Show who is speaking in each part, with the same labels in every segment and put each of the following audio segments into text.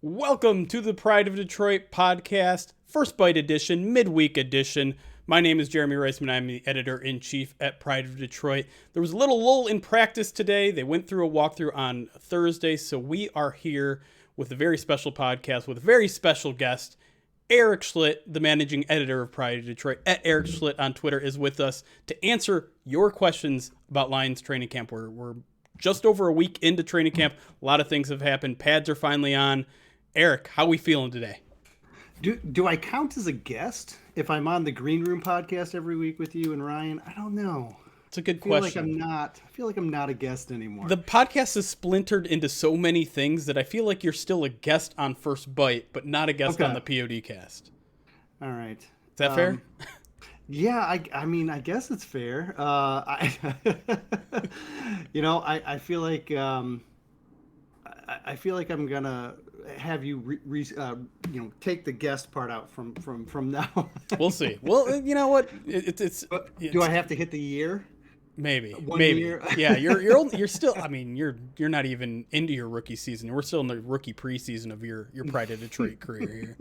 Speaker 1: Welcome to the Pride of Detroit podcast, First Bite edition, midweek edition. My name is Jeremy Reisman. I'm the editor-in-chief at Pride of Detroit. There was a little lull in practice today. They went through a walkthrough on Thursday, so we are here with a very special podcast with a very special guest. Eric Schlitt, the managing editor of Pride of Detroit, at Eric Schlitt on Twitter, is with us to answer your questions about Lions training camp. We're just over a week into training camp. A lot of things have happened. Pads are finally on. Eric, how are we feeling today?
Speaker 2: Do I count as a guest if I'm on the Green Room podcast every week with you and Ryan? I don't know.
Speaker 1: It's a good question.
Speaker 2: I feel like I'm not a guest anymore.
Speaker 1: The podcast is splintered into so many things that I feel like you're still a guest on First Bite, but not a guest on the POD cast.
Speaker 2: All right.
Speaker 1: Is that fair?
Speaker 2: Yeah, I mean, I guess it's fair. I feel like I feel like I'm gonna have you take the guest part out from now.
Speaker 1: We'll see. Well, you know what?
Speaker 2: Do I have to hit the year?
Speaker 1: Maybe.
Speaker 2: Year?
Speaker 1: Yeah, you're still. I mean, you're not even into your rookie season. We're still in the rookie preseason of your Pride of Detroit career here.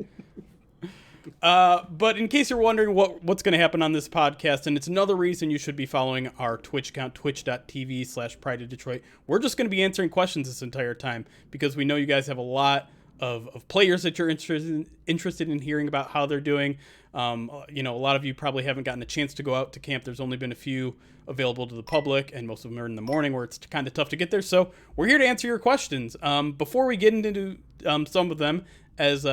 Speaker 1: But in case you're wondering what's going to happen on this podcast, and it's another reason you should be following our Twitch account, twitch.tv/Pride of Detroit. We're just going to be answering questions this entire time because we know you guys have a lot of players that you're interested in hearing about how they're doing. A lot of you probably haven't gotten a chance to go out to camp. There's only been a few available to the public, and most of them are in the morning where it's kind of tough to get there. So we're here to answer your questions. Before we get into some of them, as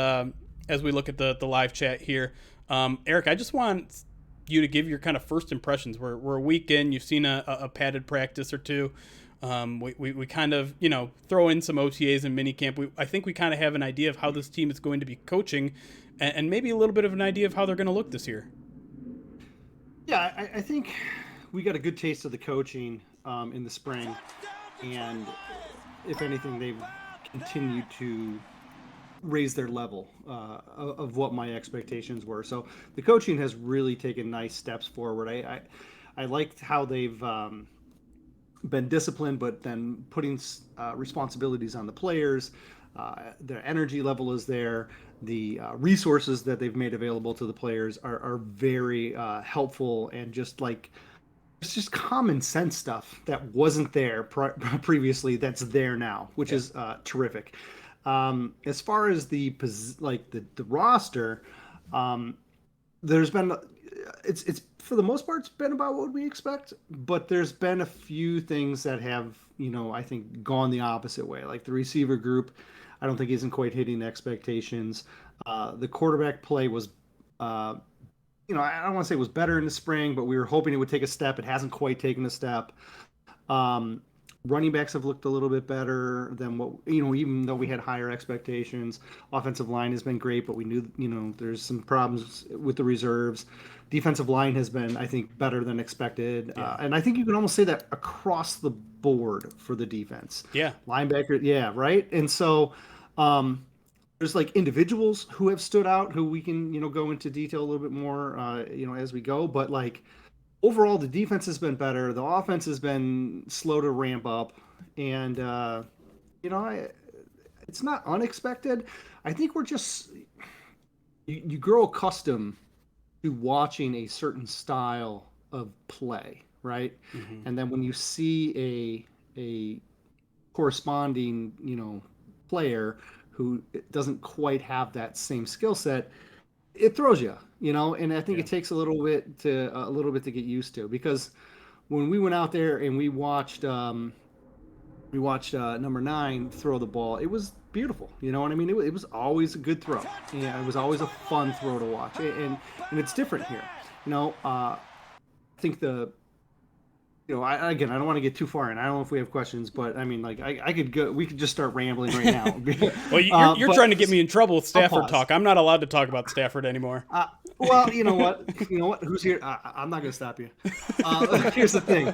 Speaker 1: we look at the live chat here, Eric, I just want you to give your kind of first impressions. We're a week in. You've seen a padded practice or two. We kind of, throw in some OTAs and minicamp. I think we kind of have an idea of how this team is going to be coaching and maybe a little bit of an idea of how they're going to look this year.
Speaker 2: Yeah, I think we got a good taste of the coaching in the spring. And if anything, they've continued to raise their level of what my expectations were. So the coaching has really taken nice steps forward. I liked how they've been disciplined, but then putting responsibilities on the players. Their energy level is there. The resources that they've made available to the players are very helpful, and it's just common sense stuff that wasn't there previously that's there now, which is terrific. As far as the roster, there's been it's for the most part it's been about what we expect, but there's been a few things that have I think gone the opposite way. Like the receiver group, I don't think isn't quite hitting expectations. The quarterback play was, I don't want to say it was better in the spring, but we were hoping it would take a step. It hasn't quite taken a step. Running backs have looked a little bit better than what, even though we had higher expectations. Offensive line has been great, but we knew, there's some problems with the reserves. Defensive line has been, I think, better than expected. Yeah. And I think you can almost say that across the board for the defense.
Speaker 1: Yeah.
Speaker 2: Linebacker, yeah, right? And so there's individuals who have stood out who we can, go into detail a little bit more, as we go. But overall, the defense has been better. The offense has been slow to ramp up, and it's not unexpected. I think we're just you grow accustomed to watching a certain style of play, right? Mm-hmm. And then when you see a corresponding player who doesn't quite have that same skill set, it throws you, and I think it takes a little bit to get used to, because when we went out there and we watched number 9 throw the ball, it was beautiful. You know what I mean? It was always a good throw. Yeah, it was always a fun throw to watch, and it's different here. I think I don't want to get too far in. I don't know if we have questions, but I mean, I could go. We could just start rambling right now.
Speaker 1: Well, you're trying to get me in trouble with Stafford talk. I'm not allowed to talk about Stafford anymore.
Speaker 2: Well, you know what? Who's here? I'm not going to stop you. Here's the thing.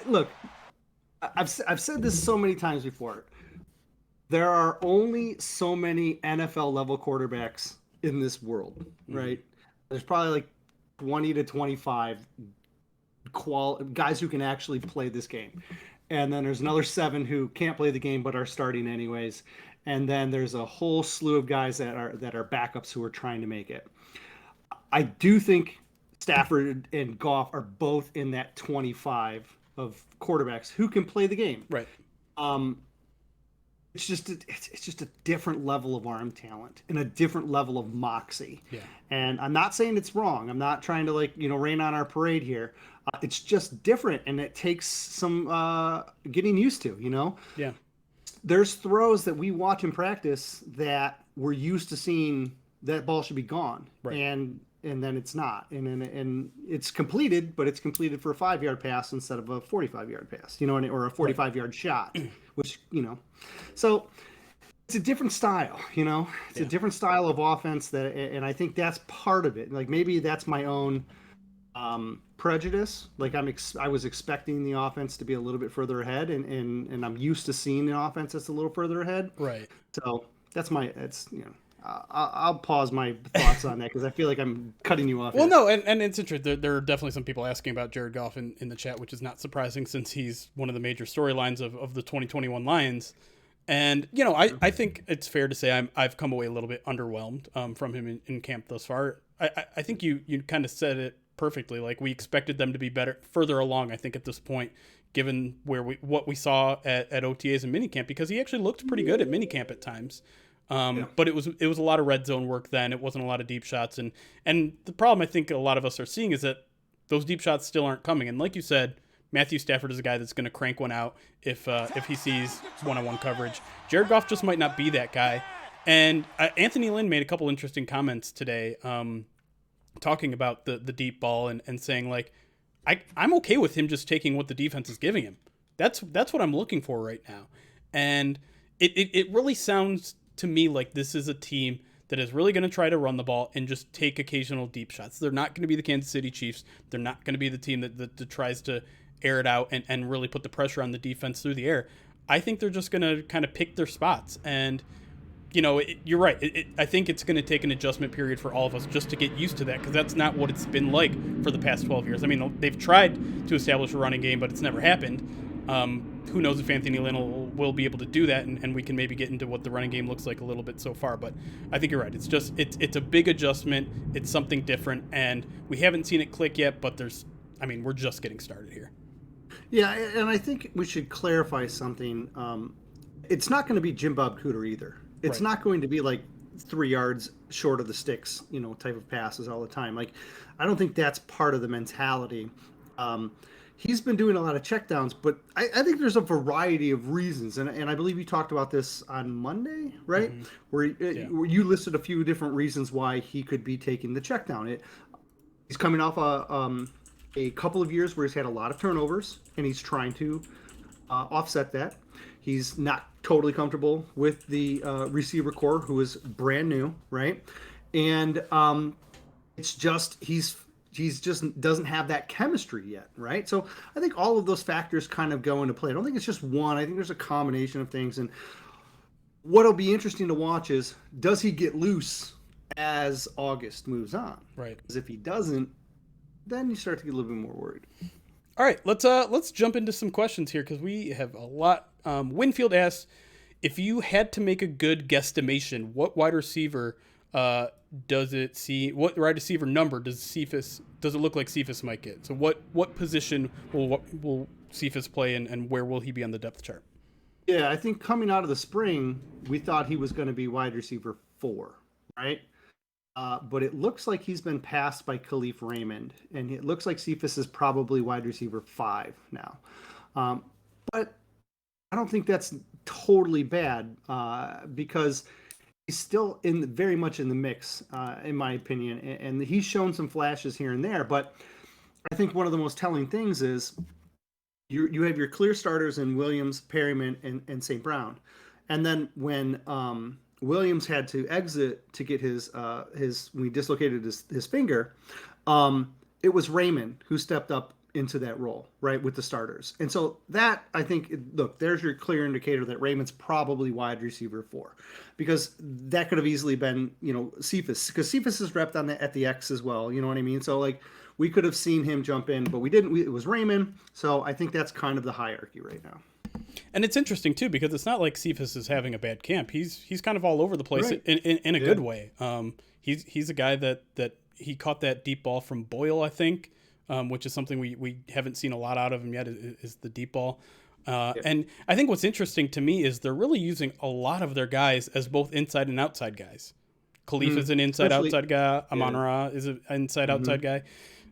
Speaker 2: Look, I've said this so many times before. There are only so many NFL level quarterbacks in this world, right? Mm-hmm. There's probably 20 to 25 guys who can actually play this game. and then there's another 7 who can't play the game but are starting anyways, and then there's a whole slew of guys that are backups who are trying to make it. I do think Stafford and Goff are both in that 25 of quarterbacks who can play the game.
Speaker 1: Right.
Speaker 2: It's just a different level of arm talent and a different level of moxie.
Speaker 1: Yeah.
Speaker 2: And I'm not saying it's wrong. I'm not trying to rain on our parade here. It's just different, and it takes some getting used to.
Speaker 1: Yeah.
Speaker 2: There's throws that we watch in practice that we're used to seeing that ball should be gone,
Speaker 1: right.
Speaker 2: and then it's not, and it's completed, but it's completed for a 5-yard pass instead of a 45-yard pass, or a 45-yard shot, which so it's a different style, it's a different style of offense and I think that's part of it. Like maybe that's my own prejudice. Like I was expecting the offense to be a little bit further ahead, and I'm used to seeing the offense that's a little further ahead.
Speaker 1: Right.
Speaker 2: So I'll pause my thoughts on that because I feel like I'm cutting you off.
Speaker 1: Well, no, and it's interesting. There are definitely some people asking about Jared Goff in the chat, which is not surprising since he's one of the major storylines of the 2021 Lions. And, I think it's fair to say I've come away a little bit underwhelmed from him in camp thus far. I think you kind of said it perfectly. Like we expected them to be further along, I think, at this point, given what we saw at OTAs and minicamp, because he actually looked pretty good at minicamp at times. But it was a lot of red zone work then. It wasn't a lot of deep shots. And the problem I think a lot of us are seeing is that those deep shots still aren't coming. And like you said, Matthew Stafford is a guy that's going to crank one out if he sees one-on-one coverage. Jared Goff just might not be that guy. And Anthony Lynn made a couple interesting comments today talking about the deep ball and saying, like, I'm okay with him just taking what the defense is giving him. That's what I'm looking for right now. And it really sounds to me like this is a team that is really going to try to run the ball and just take occasional deep shots. They're not going to be the Kansas City Chiefs. They're not going to be the team that tries to air it out and really put the pressure on the defense through the air. I think they're just going to kind of pick their spots. And, you're right. I think it's going to take an adjustment period for all of us just to get used to that, because that's not what it's been like for the past 12 years. I mean, they've tried to establish a running game, but it's never happened. Who knows if Anthony Lynn will be able to do that, and we can maybe get into what the running game looks like a little bit so far. But I think you're right. It's a big adjustment. It's something different, and we haven't seen it click yet, but we're just getting started here.
Speaker 2: Yeah, and I think we should clarify something. It's not going to be Jim Bob Cooter either. It's
Speaker 1: right.
Speaker 2: not going to be like 3 yards short of the sticks, type of passes all the time. Like, I don't think that's part of the mentality. He's been doing a lot of checkdowns, but I think there's a variety of reasons. And I believe you talked about this on Monday, right? Mm-hmm. Where you listed a few different reasons why he could be taking the checkdown. He's coming off a couple of years where he's had a lot of turnovers, and he's trying to offset that. He's not totally comfortable with the receiver core, who is brand new, right? And it's just he's just doesn't have that chemistry yet, right? So I think all of those factors kind of go into play. I don't think it's just one. I think there's a combination of things. And what'll be interesting to watch is, does he get loose as August moves on?
Speaker 1: Right.
Speaker 2: Because if he doesn't, then you start to get a little bit more worried.
Speaker 1: All right, let's jump into some questions here, because we have a lot. Winfield asks, if you had to make a good guesstimation, what wide receiver what wide receiver number does it look like Cephas might get? So what position will Cephas play, and where will he be on the depth chart?
Speaker 2: Yeah, I think coming out of the spring, we thought he was going to be wide receiver 4, right? But it looks like he's been passed by Khalif Raymond, and it looks like Cephas is probably wide receiver 5 now. But I don't think that's totally bad because he's still very much in the mix, in my opinion, and he's shown some flashes here and there. But I think one of the most telling things is you have your clear starters in Williams, Perryman, and St. Brown, and then when Williams had to exit to get his when he dislocated his finger, it was Raymond who stepped up into that role, right, with the starters. And so that, I think, look, there's your clear indicator that Raymond's probably wide receiver 4, because that could have easily been, Cephas, because Cephas is repped at the X as well. You know what I mean? So, like, we could have seen him jump in, but we didn't. It was Raymond, so I think that's kind of the hierarchy right now.
Speaker 1: And it's interesting too because it's not like Cephas is having a bad camp. He's kind of all over the place
Speaker 2: Right.
Speaker 1: in a good way. He's a guy that he caught that deep ball from Boyle, I think, which is something we haven't seen a lot out of him yet. Is the deep ball. And I think what's interesting to me is they're really using a lot of their guys as both inside and outside guys. Khalif is an inside-outside guy. Amon-Ra is an inside-outside guy.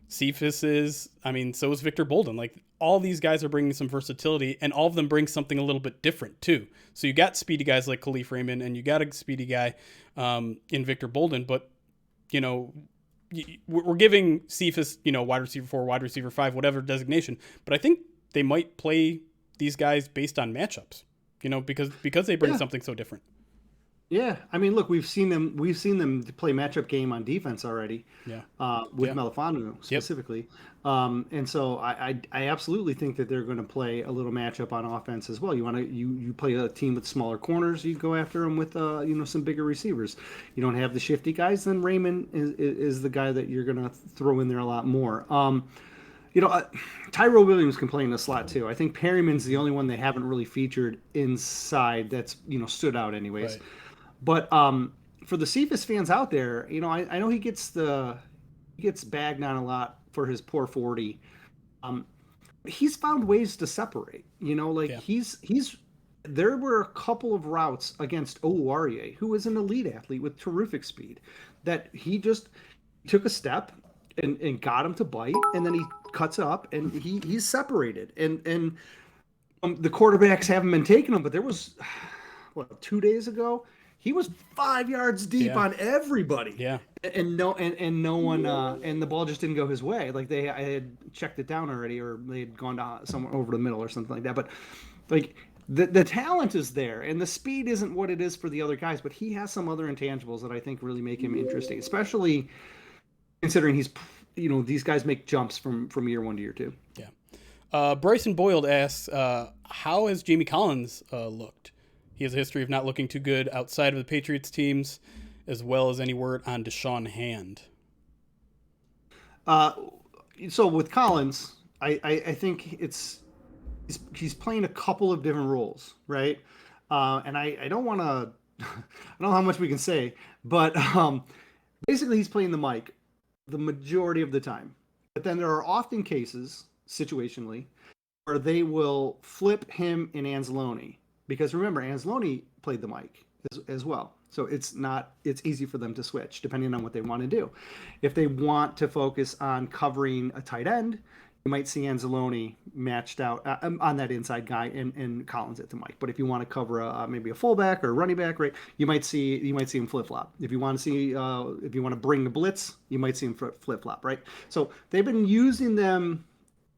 Speaker 1: Cephas is, so is Victor Bolden. Like, all these guys are bringing some versatility, and all of them bring something a little bit different, too. So you got speedy guys like Khalif Raymond, and you got a speedy guy in Victor Bolden, but, we're giving Cephas, wide receiver 4, wide receiver 5, whatever designation, but I think they might play these guys based on matchups, because they bring something so different.
Speaker 2: Yeah, look, we've seen them play matchup game on defense already.
Speaker 1: Yeah.
Speaker 2: With Melifonwu specifically. And so I absolutely think that they're going to play a little matchup on offense as well. You play a team with smaller corners, you go after them with some bigger receivers. You don't have the shifty guys, then Raymond is the guy that you're going to throw in there a lot more. Tyrell Williams can play in the slot too. I think Perryman's the only one they haven't really featured inside that's stood out anyways.
Speaker 1: Right.
Speaker 2: But for the Cephas fans out there, I know he gets bagged on a lot for his poor 40. He's found ways to separate. There were a couple of routes against Owarye, who is an elite athlete with terrific speed, that he just took a step and got him to bite, and then he cuts up and he's separated. And the quarterbacks haven't been taking him, but there was 2 days ago. He was 5 yards deep on everybody.
Speaker 1: Yeah.
Speaker 2: And no one, and the ball just didn't go his way. Like I had checked it down already, or they had gone down somewhere over the middle or something like that. But like the talent is there, and the speed isn't what it is for the other guys. But he has some other intangibles that I think really make him interesting, especially considering these guys make jumps from year 1 to year 2.
Speaker 1: Yeah. Bryson Boyle asks, how has Jamie Collins looked? He has a history of not looking too good outside of the Patriots teams, as well as any word on Deshaun Hand.
Speaker 2: So with Collins, I think he's playing a couple of different roles, right? And I don't want to, I don't know how much we can say, but basically he's playing the mic the majority of the time. But then there are often cases, situationally, where they will flip him and Anzalone. Because remember, Anzalone played the mic as well. So it's easy for them to switch depending on what they want to do. If they want to focus on covering a tight end, you might see Anzalone matched out on that inside guy and Collins at the mic. But if you want to cover maybe a fullback or a running back, right, you might see him flip flop. If you want to bring the blitz, you might see him flip flop, right? So they've been using them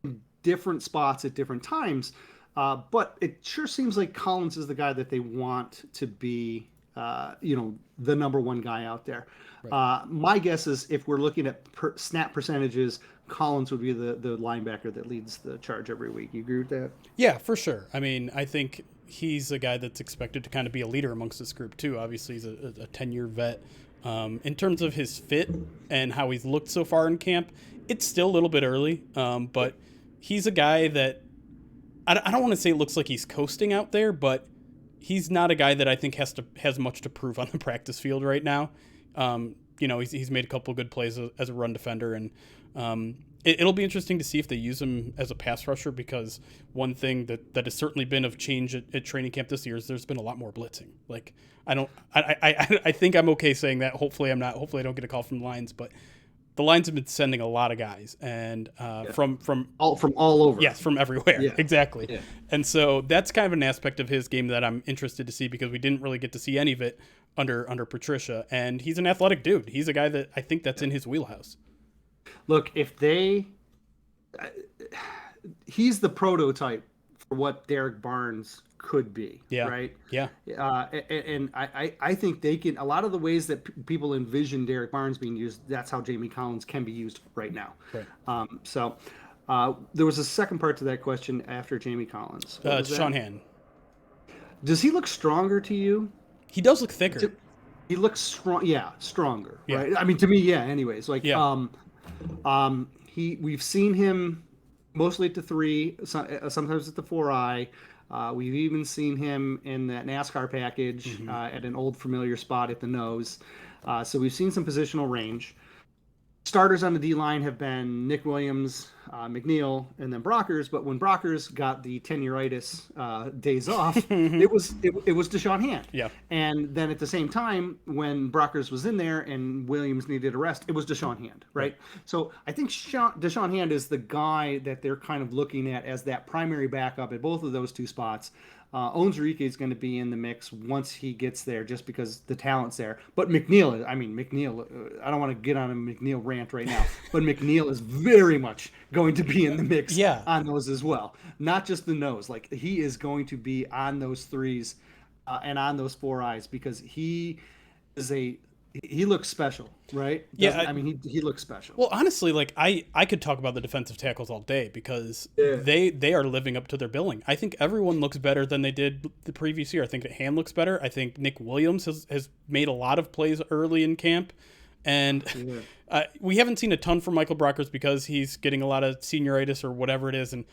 Speaker 2: in different spots at different times. But it sure seems like Collins is the guy that they want to be, the number one guy out there. Right. My guess is if we're looking at snap percentages, Collins would be the linebacker that leads the charge every week. You agree with that?
Speaker 1: Yeah, for sure. I think he's a guy that's expected to kind of be a leader amongst this group too. Obviously, he's a 10-year vet. In terms of his fit and how he's looked so far in camp, it's still a little bit early, but he's a guy that I don't want to say it looks like he's coasting out there, but he's not a guy that I think has much to prove on the practice field right now. He's made a couple of good plays as a run defender, and it'll be interesting to see if they use him as a pass rusher, because one thing that has certainly been of change at training camp this year is there's been a lot more blitzing. Like I think I'm okay saying that. Hopefully I don't get a call from the Lions, but the Lions have been sending a lot of guys, and from
Speaker 2: all over.
Speaker 1: Yes, from everywhere. Yeah. Exactly.
Speaker 2: Yeah.
Speaker 1: And so that's kind of an aspect of his game that I'm interested to see, because we didn't really get to see any of it under Patricia. And he's an athletic dude. He's a guy that I think that's in his wheelhouse.
Speaker 2: Look, he's the prototype for what Derek Barnes could be. Yeah. Right.
Speaker 1: Yeah.
Speaker 2: And I think they can. A lot of the ways that people envision Derek Barnes being used, that's how Jamie Collins can be used right now.
Speaker 1: Right.
Speaker 2: So there was a second part to that question after Jamie Collins.
Speaker 1: Sean Hand.
Speaker 2: Does he look stronger to you?
Speaker 1: He does look thicker.
Speaker 2: He looks strong. Yeah, stronger.
Speaker 1: Yeah.
Speaker 2: Right. To me, yeah. Anyways, like we've seen him mostly at the 3, sometimes at the 4-eye. We've even seen him in that NASCAR package at an old familiar spot at the nose. So we've seen some positional range. Starters on the D line have been Nick Williams, McNeil, and then Brockers. But when Brockers got the tenuritis days off, it was Deshaun Hand.
Speaker 1: Yeah.
Speaker 2: And then at the same time, when Brockers was in there and Williams needed a rest, it was Deshaun Hand, right? So I think Deshaun Hand is the guy that they're kind of looking at as that primary backup at both of those two spots. Onwuzurike is going to be in the mix once he gets there, just because the talent's there. But McNeil, I don't want to get on a McNeil rant right now, but McNeil is very much going to be in the mix on those as well. Not just the nose. Like, he is going to be on those 3s and on those 4-eyes, because he looks special, right? He looks special.
Speaker 1: Well, honestly, like I could talk about the defensive tackles all day, because they are living up to their billing. I think everyone looks better than they did the previous year. I think that Hand looks better. I think Nick Williams has made a lot of plays early in camp, and we haven't seen a ton from Michael Brockers because he's getting a lot of senioritis or whatever it is. And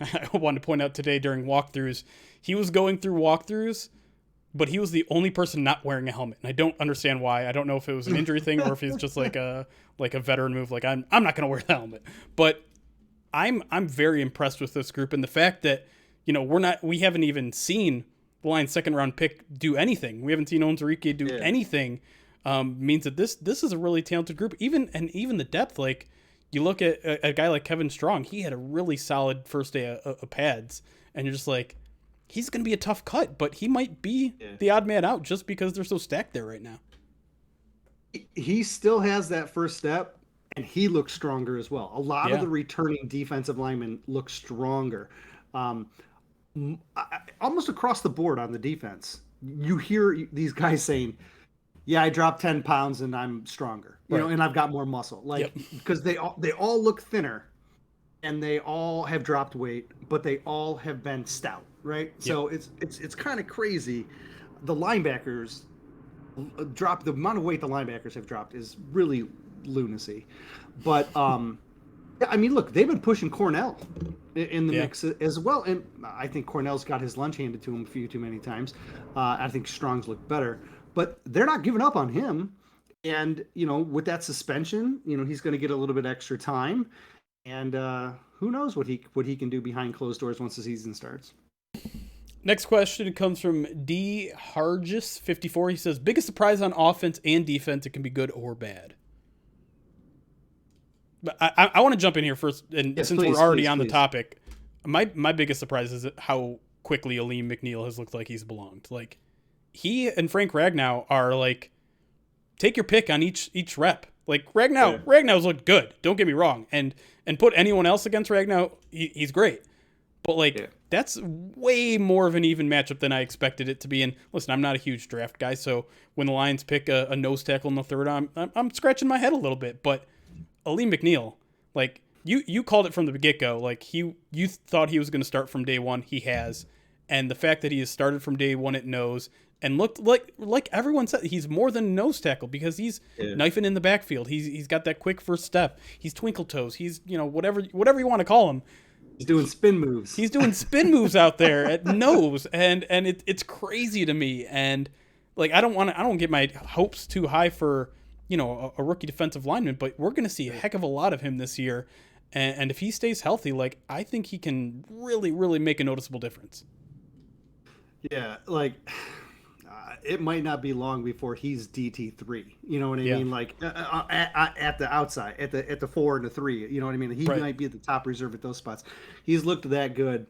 Speaker 1: I wanted to point out today during walkthroughs, he was going through walkthroughs, but he was the only person not wearing a helmet, and I don't understand why. I don't know if it was an injury thing or if he's just like a veteran move. Like, I'm not going to wear the helmet, but I'm very impressed with this group, and the fact that we haven't even seen the Lions' second round pick do anything. We haven't seen Onwuzurike do anything. Means that this is a really talented group. Even the depth. Like, you look at a guy like Kevin Strong, he had a really solid first day of pads, and you're just like, he's going to be a tough cut, but he might be the odd man out just because they're so stacked there right now.
Speaker 2: He still has that first step, and he looks stronger as well. A lot of the returning defensive linemen look stronger. Almost across the board on the defense, you hear these guys saying, yeah, I dropped 10 pounds and I'm stronger, and I've got more muscle. Because they all look thinner, and they all have dropped weight, but they all have been stout. Right, so it's kind of crazy. The linebackers drop, the amount of weight the linebackers have dropped is really lunacy. But look, they've been pushing Cornell in the mix as well, and I think Cornell's got his lunch handed to him a few too many times. I think Strong's look better, but they're not giving up on him. And with that suspension, he's going to get a little bit extra time, and who knows what he can do behind closed doors once the season starts.
Speaker 1: Next question comes from D. Hargis 54. He says, biggest surprise on offense and defense. It can be good or bad. But I want to jump in here first, and since we're already on the topic, my biggest surprise is how quickly Aleem McNeil has looked like he's belonged. Like, he and Frank Ragnow are like, take your pick on each rep. Like, Ragnow's looked good. Don't get me wrong, and put anyone else against Ragnow, he's great. But that's way more of an even matchup than I expected it to be. And listen, I'm not a huge draft guy, so when the Lions pick a nose tackle in the third, I'm scratching my head a little bit. But Aleem McNeil, like, you called it from the get-go. Like, you thought he was going to start from day one. He has, and the fact that he has started from day one at nose and looked like everyone said, he's more than a nose tackle, because he's knifing in the backfield. He's got that quick first step. He's twinkle toes. He's whatever you want to call him.
Speaker 2: He's doing spin moves.
Speaker 1: He's doing spin moves out there at nose, and it's crazy to me. And like, I don't get my hopes too high for a rookie defensive lineman, but we're going to see a heck of a lot of him this year. And if he stays healthy, like, I think he can really, really make a noticeable difference.
Speaker 2: Yeah, like, it might not be long before he's DT3. You know what I mean? Like, at the outside, at the 4 and the 3. You know what I mean? He might be at the top reserve at those spots. He's looked that good.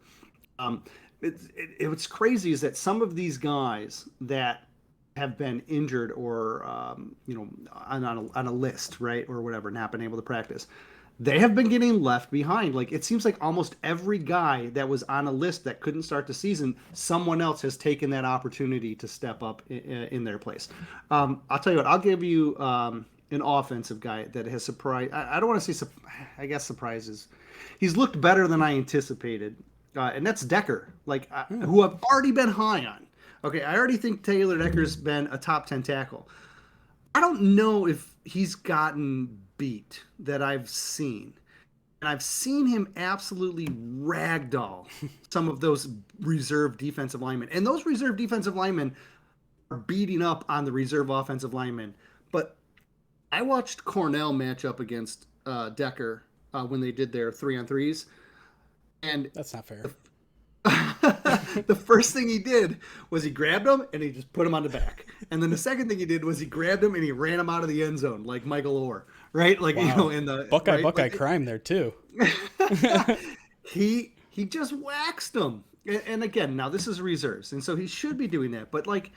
Speaker 2: What's crazy is that some of these guys that have been injured or on a list, right, or whatever, not been able to practice, they have been getting left behind. Like, it seems like almost every guy that was on a list that couldn't start the season, someone else has taken that opportunity to step up in their place. I'll tell you what, I'll give you an offensive guy that has surprised. I don't want to say, I guess surprises. He's looked better than I anticipated, and that's Decker, who I've already been high on. Okay, I already think Taylor Decker's been a top 10 tackle. I don't know if he's gotten beat that I've seen. And I've seen him absolutely ragdoll some of those reserve defensive linemen. And those reserve defensive linemen are beating up on the reserve offensive linemen. But I watched Cornell match up against Decker when they did their 3-on-3s. And
Speaker 1: that's not fair.
Speaker 2: The first thing he did was he grabbed him and he just put him on the back. And then the second thing he did was he grabbed him and he ran him out of the end zone like Michael Orr, right? Like,
Speaker 1: wow.
Speaker 2: in the
Speaker 1: Buckeye
Speaker 2: like,
Speaker 1: crime there too.
Speaker 2: he just waxed him. And again, now this is reserves, and so he should be doing that. But like,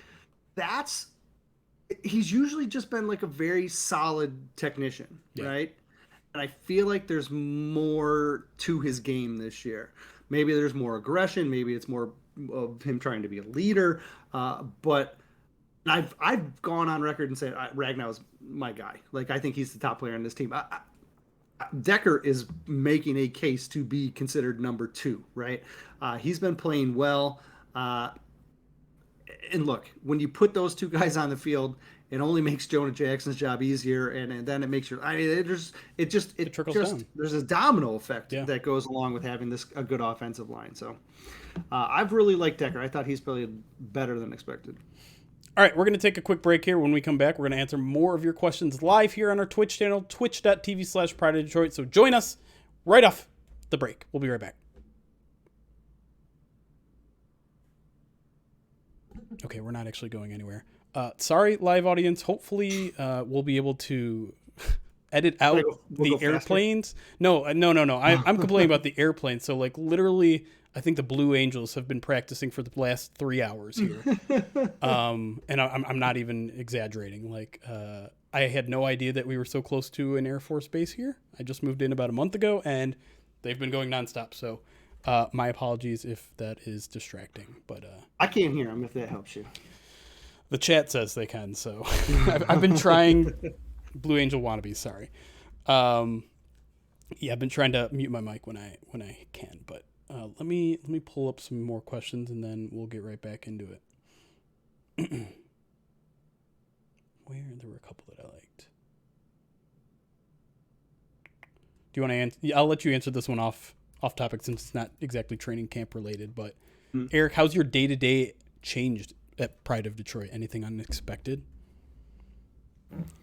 Speaker 2: he's usually just been like a very solid technician, right? And I feel like there's more to his game this year. Maybe there's more aggression. Maybe it's more of him trying to be a leader. But I've gone on record and said Ragnow's my guy. Like, I think he's the top player on this team. Decker is making a case to be considered number 2, right? He's been playing well. And look, when you put those two guys on the field, it only makes Jonah Jackson's job easier, and then it makes your. I mean, it trickles down. There's a domino effect that goes along with having a good offensive line. So, I've really liked Decker. I thought he's played better than expected.
Speaker 1: All right, we're going to take a quick break here. When we come back, we're going to answer more of your questions live here on our Twitch channel, twitch.tv/Pride of Detroit. So join us right off the break. We'll be right back. Okay, we're not actually going anywhere. Sorry, live audience. Hopefully, we'll be able to edit out the airplanes. No. I'm complaining about the airplanes. So, like, literally, I think the Blue Angels have been practicing for the last 3 hours here. And I'm not even exaggerating. Like, I had no idea that we were so close to an Air Force base here. I just moved in about a month ago, and they've been going nonstop. So, my apologies if that is distracting. But
Speaker 2: I can't hear them if that helps you.
Speaker 1: The chat says they can, so I've been trying. Blue Angel wannabes, sorry. I've been trying to mute my mic when I can, but let me pull up some more questions and then we'll get right back into it. There were a couple that I liked. Do you want to answer? I'll let you answer this one off topic since it's not exactly training camp related. But Eric, how's your day-to-day changed at Pride of Detroit? Anything unexpected?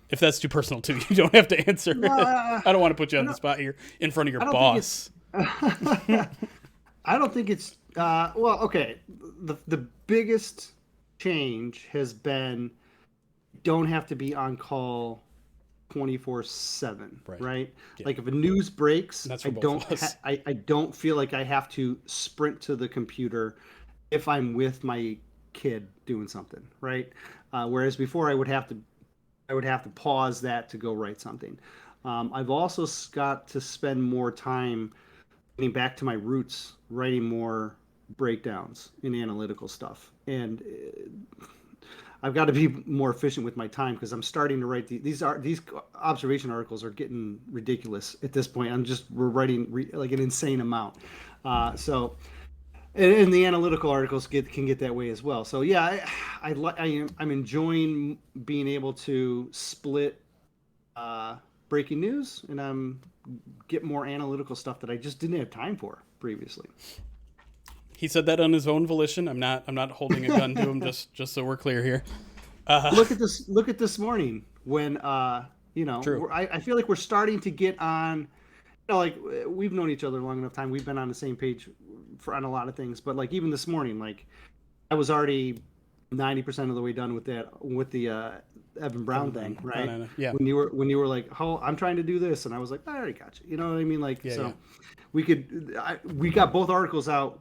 Speaker 1: If that's too personal too, you don't have to answer. I don't want to put you on the spot here in front of your boss.
Speaker 2: I don't think it's well, okay. The biggest change has been don't have to be on call 24/7, right? Yeah. Like if a news breaks, I don't feel like I have to sprint to the computer if I'm with my kid doing something, right? Whereas before I would have to pause that to go write something. I've also got to spend more time getting back to my roots, writing more breakdowns in analytical stuff. And I've got to be more efficient with my time because I'm starting to write these observation articles are getting ridiculous at this point. We're writing like an insane amount. And the analytical articles can get that way as well. So yeah, I'm enjoying being able to split breaking news and get more analytical stuff that I just didn't have time for previously.
Speaker 1: He said that on his own volition. I'm not holding a gun to him. just so we're clear here.
Speaker 2: Look at this morning when True. I feel like we're starting to get on. Like we've known each other long enough time. We've been on the same page on a lot of things. But like even this morning, like I was already 90% of the way done with the Evan Brown thing, right?
Speaker 1: Yeah.
Speaker 2: When you were like, "Oh, I'm trying to do this," and I was like, "I already got you." You know what I mean? Like we got both articles out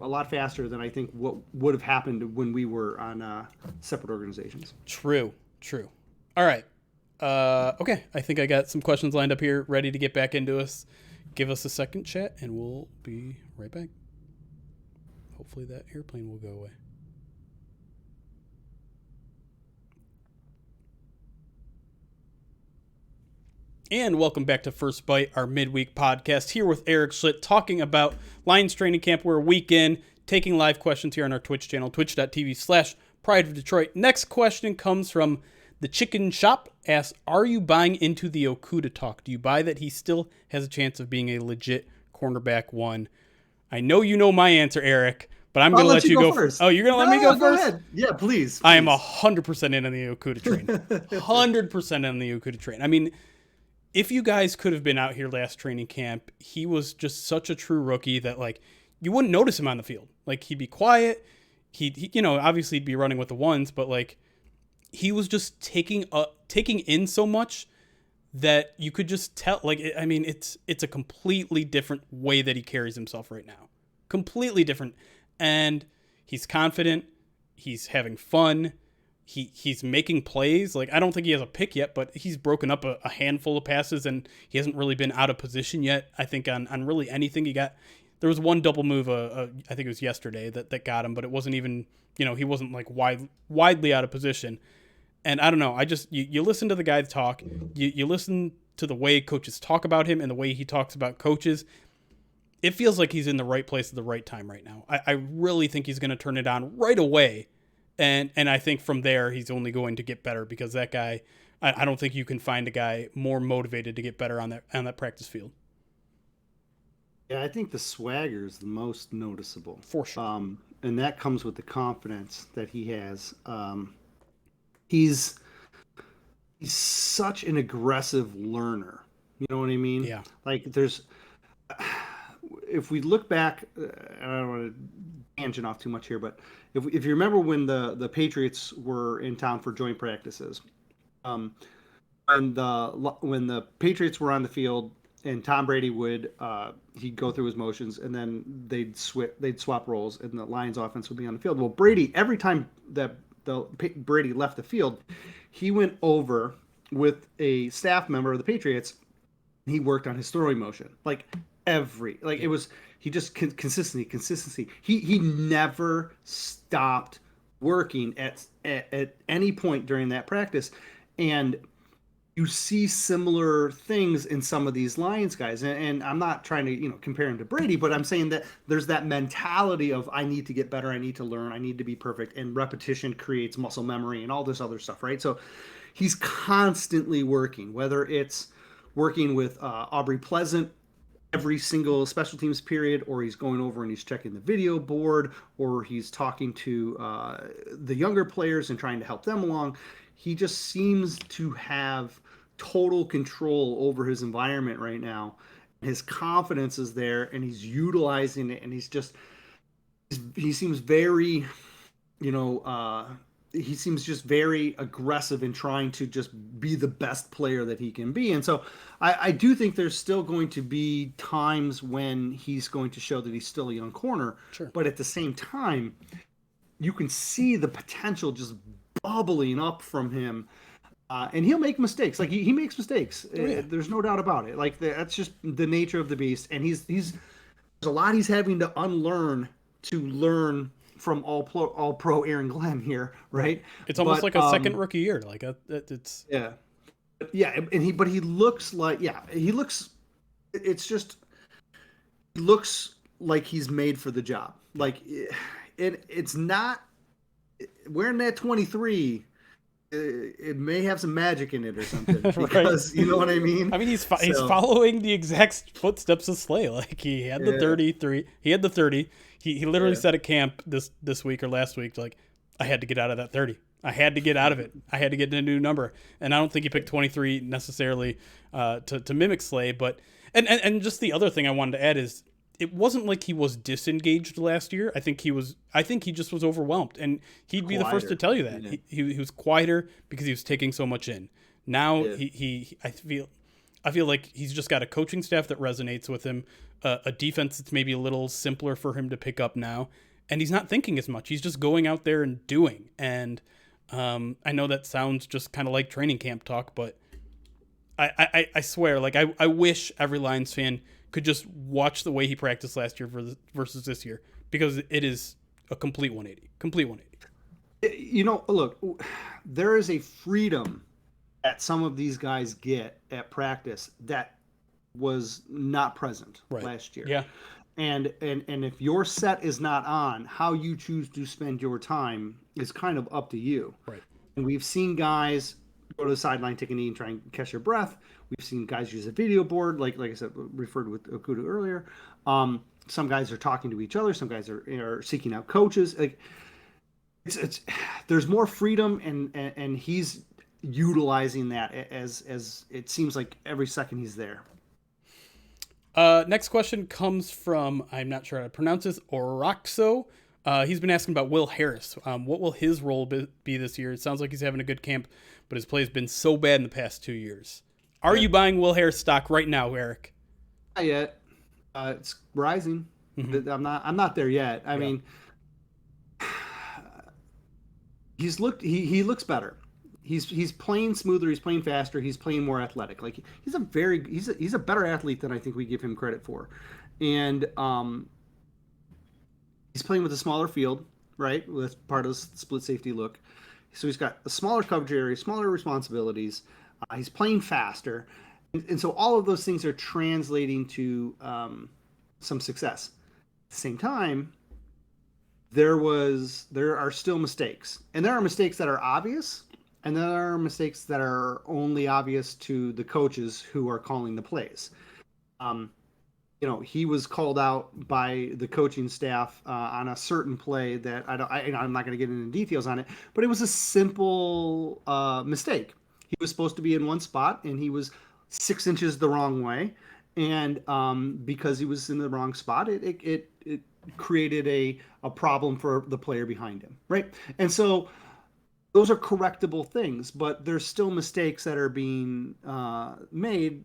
Speaker 2: a lot faster than I think what would have happened when we were on separate organizations.
Speaker 1: True. All right. Okay. I think I got some questions lined up here, ready to get back into us. Give us a second, chat, and we'll be right back. Hopefully that airplane will go away. And welcome back to First Bite, our midweek podcast, here with Eric Schlitt, talking about Lions training camp. We're a week in, taking live questions here on our Twitch channel, twitch.tv/Pride of Detroit. Next question comes from The Chicken Shop asks, are you buying into the Okuda talk? Do you buy that he still has a chance of being a legit cornerback one? I know you know my answer, Eric, but I'm going to let you go
Speaker 2: first.
Speaker 1: Oh, you're going to let me go first?
Speaker 2: Ahead. Yeah, please.
Speaker 1: I am 100% in on the Okuda train. 100% on the Okuda train. I mean, if you guys could have been out here last training camp, he was just such a true rookie that, like, you wouldn't notice him on the field. Like, he'd be quiet. He obviously he'd be running with the ones, but, like, he was just taking in so much that you could just tell. Like, I mean, it's a completely different way that he carries himself right now. Completely different. And he's confident. He's having fun. He's making plays. Like, I don't think he has a pick yet, but he's broken up a handful of passes, and he hasn't really been out of position yet. I think on really anything he got. There was one double move, I think it was yesterday, that got him, but it wasn't even, he wasn't like widely out of position. And I don't know. You listen to the guy talk. You listen to the way coaches talk about him and the way he talks about coaches. It feels like he's in the right place at the right time right now. I really think he's going to turn it on right away. And I think from there, he's only going to get better because that guy, I don't think you can find a guy more motivated to get better on that practice field.
Speaker 2: Yeah, I think the swagger is the most noticeable.
Speaker 1: For sure.
Speaker 2: And that comes with the confidence that he has. He's such an aggressive learner. You know what I mean?
Speaker 1: Yeah.
Speaker 2: Like, if we look back, I don't want to tangent off too much here, but if you remember when the Patriots were in town for joint practices, when the Patriots were on the field and Tom Brady would he'd go through his motions and then they'd swap roles and the Lions offense would be on the field. Well, Brady, every time that Brady left the field, he went over with a staff member of the Patriots. He worked on his throwing motion, it was, he just consistency. He never stopped working at any point during that practice. And you see similar things in some of these Lions guys. And I'm not trying to, compare him to Brady, but I'm saying that there's that mentality of, I need to get better. I need to learn. I need to be perfect. And repetition creates muscle memory and all this other stuff, right? So he's constantly working, whether it's working with Aubrey Pleasant every single special teams period, or he's going over and he's checking the video board, or he's talking to the younger players and trying to help them along. He just seems to have total control over his environment right now. His confidence is there and he's utilizing it, and he seems very, he seems just very aggressive in trying to just be the best player that he can be. And so I do think there's still going to be times when he's going to show that he's still a young corner.
Speaker 1: Sure.
Speaker 2: But at the same time, you can see the potential just bubbling up from him. And he'll make mistakes. Like, he makes mistakes. Oh, yeah. There's no doubt about it. Like, that's just the nature of the beast. And there's a lot he's having to unlearn to learn from all pro Aaron Glenn here, right?
Speaker 1: It's almost like a second rookie year. Like, it's
Speaker 2: yeah. And he looks like, he looks like he's made for the job. Like, it's not wearing that 23. It may have some magic in it or something, because you know what I mean.
Speaker 1: I mean, he's following the exact footsteps of Slay. Like, he had the 33, he had the 30. He literally said at camp this week or last week, like, I had to get out of that 30. I had to get out of it. I had to get a new number. And I don't think he picked 23 necessarily to mimic Slay, but and just the other thing I wanted to add is, it wasn't like he was disengaged last year. I think he just was overwhelmed, and he'd be the first to tell you that. Yeah. He was quieter because he was taking so much in. Now I feel like he's just got a coaching staff that resonates with him, a defense that's maybe a little simpler for him to pick up now, and he's not thinking as much. He's just going out there and doing. And I know that sounds just kind of like training camp talk, but I swear, like, I wish every Lions fan could just watch the way he practiced last year versus this year, because it is a complete 180. Look, there is a freedom that some of these guys get at practice that was not present last year. Yeah.
Speaker 2: And if your set is not on, how you choose to spend your time is kind of up to you.
Speaker 1: Right.
Speaker 2: And we've seen guys go to the sideline, take a knee, and try and catch your breath. We've seen guys use a video board, like I said, referred with Okuda earlier. Some guys are talking to each other. Some guys are seeking out coaches. Like it's there's more freedom, and he's utilizing that as it seems like every second he's there.
Speaker 1: Next question comes from, I'm not sure how to pronounce this, Oroxo. He's been asking about Will Harris. What will his role be this year? It sounds like he's having a good camp, but his play has been so bad in the past 2 years. Are you buying Will Harris stock right now, Eric?
Speaker 2: Not yet. It's rising. Mm-hmm. I'm not there yet. I mean, he looks better. He's playing smoother. He's playing faster. He's playing more athletic. Like he's a better athlete than I think we give him credit for, and he's playing with a smaller field, right? That's part of the split safety look. So he's got a smaller coverage area, smaller responsibilities. He's playing faster, and so all of those things are translating to some success. At the same time, there are still mistakes, and there are mistakes that are obvious. And there are mistakes that are only obvious to the coaches who are calling the plays. He was called out by the coaching staff on a certain play that I'm not going to get into details on it, but it was a simple mistake. He was supposed to be in one spot, and he was 6 inches the wrong way. And because he was in the wrong spot, it created a problem for the player behind him, right? And so those are correctable things, but there's still mistakes that are being made.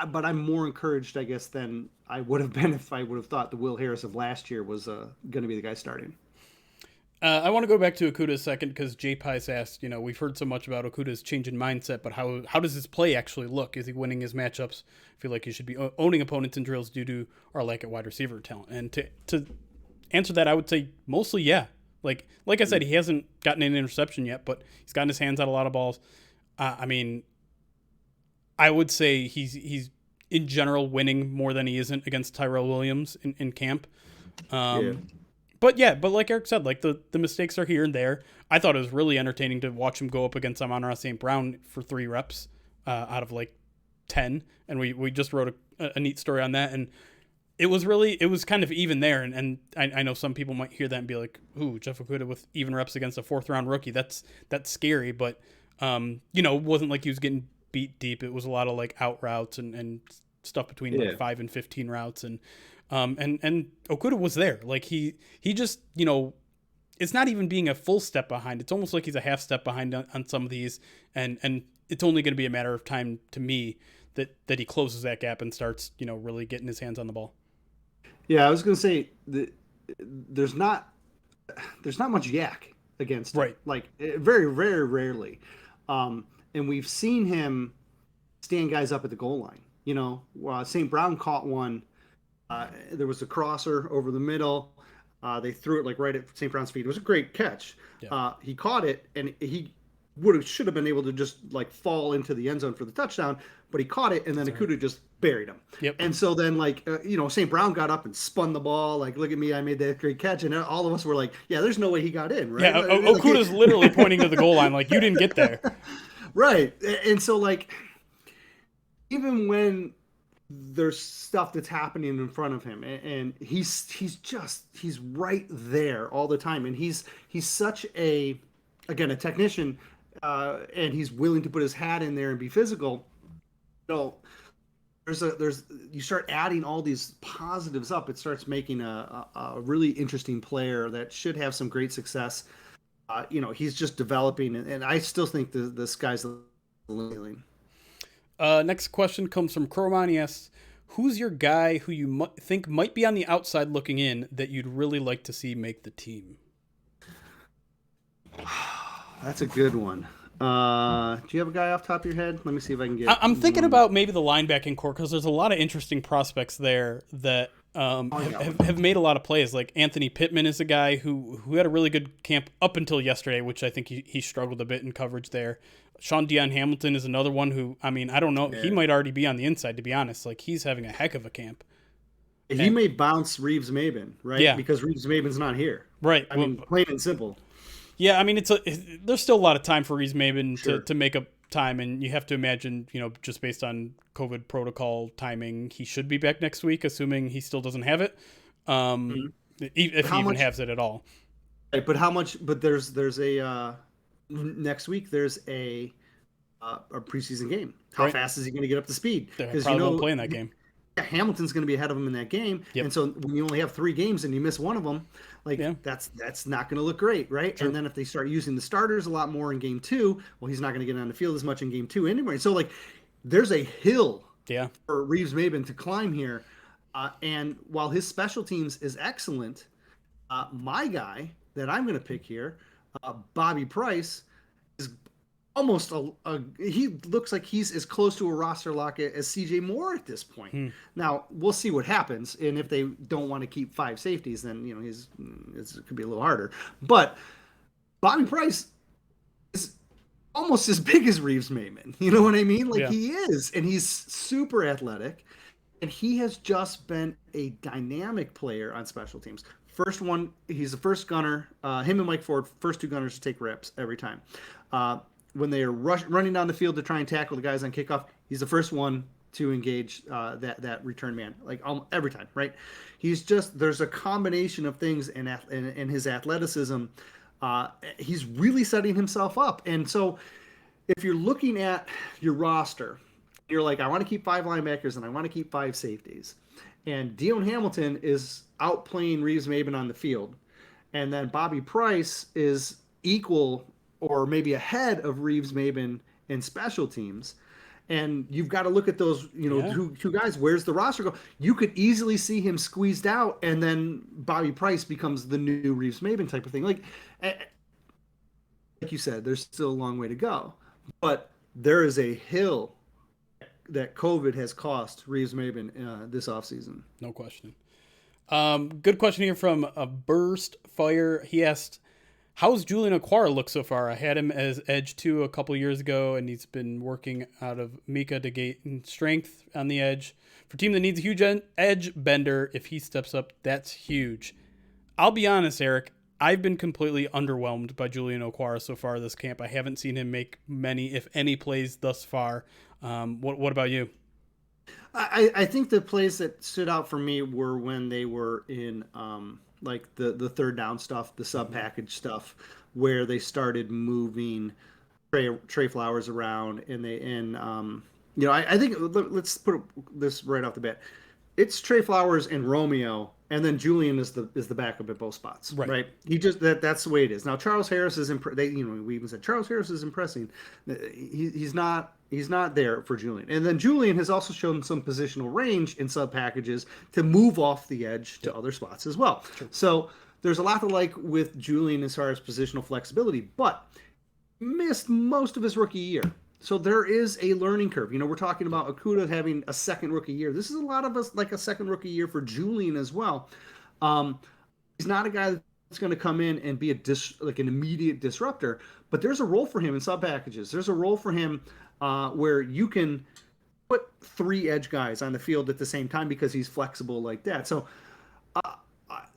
Speaker 2: But I'm more encouraged, I guess, than I would have been if I would have thought the Will Harris of last year was going to be the guy starting.
Speaker 1: I want to go back to Okuda a second because Jay Pice asked, we've heard so much about Okuda's change in mindset, but how does his play actually look? Is he winning his matchups? I feel like he should be owning opponents in drills due to our lack of wide receiver talent. And to answer that, I would say mostly, yeah. Like I said, he hasn't gotten an interception yet, but he's gotten his hands on a lot of balls. I mean, I would say he's in general winning more than he isn't against Tyrell Williams in camp. But like Eric said, like the mistakes are here and there. I thought it was really entertaining to watch him go up against Amon-Ra St. Brown for 3 reps out of like 10, and we just wrote a neat story on that, and it was kind of even there, and I know some people might hear that and be like, "Ooh, Jeff Okuda with even reps against a 4th-round rookie. That's scary." But it wasn't like he was getting beat deep. It was a lot of like out routes and stuff between like 5 and 15 routes, and Okuda was there. Like he just it's not even being a full step behind. It's almost like he's a half step behind on some of these, and it's only going to be a matter of time to me that he closes that gap and starts really getting his hands on the ball.
Speaker 2: Yeah, I was going to say there's not much yak against him.
Speaker 1: Right.
Speaker 2: Like very, very rarely. And we've seen him stand guys up at the goal line. St. Brown caught one. There was a crosser over the middle. They threw it like right at St. Brown's feet. It was a great catch. Yeah. He caught it, and he should have been able to just like fall into the end zone for the touchdown, but he caught it, and then Okuda just buried him.
Speaker 1: Yep.
Speaker 2: And so then St. Brown got up and spun the ball like, look at me, I made that great catch, and all of us were like, yeah, there's no way he got in, right?
Speaker 1: Yeah, Okuda's literally pointing to the goal line like, you didn't get there.
Speaker 2: Right. And so like even when there's stuff that's happening in front of him, and he's right there all the time, and he's such a technician, and he's willing to put his hat in there and be physical. You start adding all these positives up, it starts making a really interesting player that should have some great success. He's just developing, and I still think the sky's the limit.
Speaker 1: Next question comes from Croman. He asks, who's your guy who you think might be on the outside looking in that you'd really like to see make the team?
Speaker 2: That's a good one. Do you have a guy off the top of your head? Let me see if I can get.
Speaker 1: I'm thinking about maybe the linebacking core because there's a lot of interesting prospects there that have made a lot of plays. Like Anthony Pittman is a guy who had a really good camp up until yesterday, which I think he struggled a bit in coverage there. Dion Hamilton is another one who, I don't know, he might already be on the inside, to be honest. Like he's having a heck of a camp.
Speaker 2: He may bounce Reeves-Maybin, right?
Speaker 1: Yeah.
Speaker 2: Because Reeves-Maybin's not here.
Speaker 1: Right.
Speaker 2: Plain and simple.
Speaker 1: Yeah, I mean, there's still a lot of time for Reeves Maben
Speaker 2: Sure.
Speaker 1: to make up time, and you have to imagine, just based on COVID protocol timing, he should be back next week, assuming he still doesn't have it,
Speaker 2: Mhm.
Speaker 1: if he
Speaker 2: How
Speaker 1: even
Speaker 2: much?
Speaker 1: has it at all.
Speaker 2: Right, but how much? But there's a next week. There's a preseason game. How
Speaker 1: Right?
Speaker 2: fast is he going to get up to speed?
Speaker 1: They
Speaker 2: Because
Speaker 1: probably won't play in that game.
Speaker 2: Hamilton's going to be ahead of him in that game,
Speaker 1: Yep.
Speaker 2: and so when you only have 3 games and you miss one of them, like
Speaker 1: Yeah.
Speaker 2: that's not going to look great, right?
Speaker 1: True.
Speaker 2: And then if they start using the starters a lot more in game 2, well, he's not going to get on the field as much in game 2 anyway. So like, there's a hill
Speaker 1: Yeah.
Speaker 2: for Reeves Maben to climb here, and while his special teams is excellent, my guy that I'm going to pick here, Bobby Price, is almost he looks like he's as close to a roster lock as CJ Moore at this point. Now we'll see what happens, and if they don't want to keep 5 safeties, then it could be a little harder. But Bobby Price is almost as big as Reeves Maben. You know what I mean? Like,
Speaker 1: Yeah.
Speaker 2: he is, and he's super athletic, and he has just been a dynamic player on special teams. First one, he's the first gunner. Him and Mike Ford, first 2 gunners to take reps every time. When they are running down the field to try and tackle the guys on kickoff, he's the first one to engage that return man, like every time, right? There's a combination of things in his athleticism. He's really setting himself up. And so if you're looking at your roster, you're like, I want to keep 5 linebackers and I want to keep 5 safeties. And Dion Hamilton is outplaying Reeves Maben on the field. And then Bobby Price is equal or maybe ahead of Reeves Maben in special teams. And you've got to look at those,
Speaker 1: Yeah.
Speaker 2: two guys. Where's the roster go? You could easily see him squeezed out, and then Bobby Price becomes the new Reeves Maben type of thing. Like you said, there's still a long way to go. But there is a hill that COVID has cost Reeves Maben this offseason.
Speaker 1: No question. Good question here from a Burst Fire. He asked, how's Julian Okwara look so far? I had him as edge 2 a couple years ago, and he's been working out of Mika to gain strength on the edge. For a team that needs a huge edge bender, if he steps up, that's huge. I'll be honest, Eric, I've been completely underwhelmed by Julian Okwara so far this camp. I haven't seen him make many, if any, plays thus far. What about you?
Speaker 2: I think the plays that stood out for me were when they were in like the third down stuff, the sub package stuff, where they started moving Trey Flowers around, I think let's put this right off the bat. It's Trey Flowers and Romeo, and then Julian is the backup at both spots, right? He just that's the way it is. Now Charles Harris is we even said Charles Harris is impressing. He's not there for Julian, and then Julian has also shown some positional range in sub packages to move off the edge to other spots as well. Sure. So there's a lot to like with Julian as far as positional flexibility, but missed most of his rookie year. So there is a learning curve. We're talking about Okudah having a second rookie year. This is a lot of us like a second rookie year for Julian as well. He's not a guy that's going to come in and be an immediate disruptor, but there's a role for him in sub packages. There's a role for him where you can put 3 edge guys on the field at the same time because he's flexible like that. So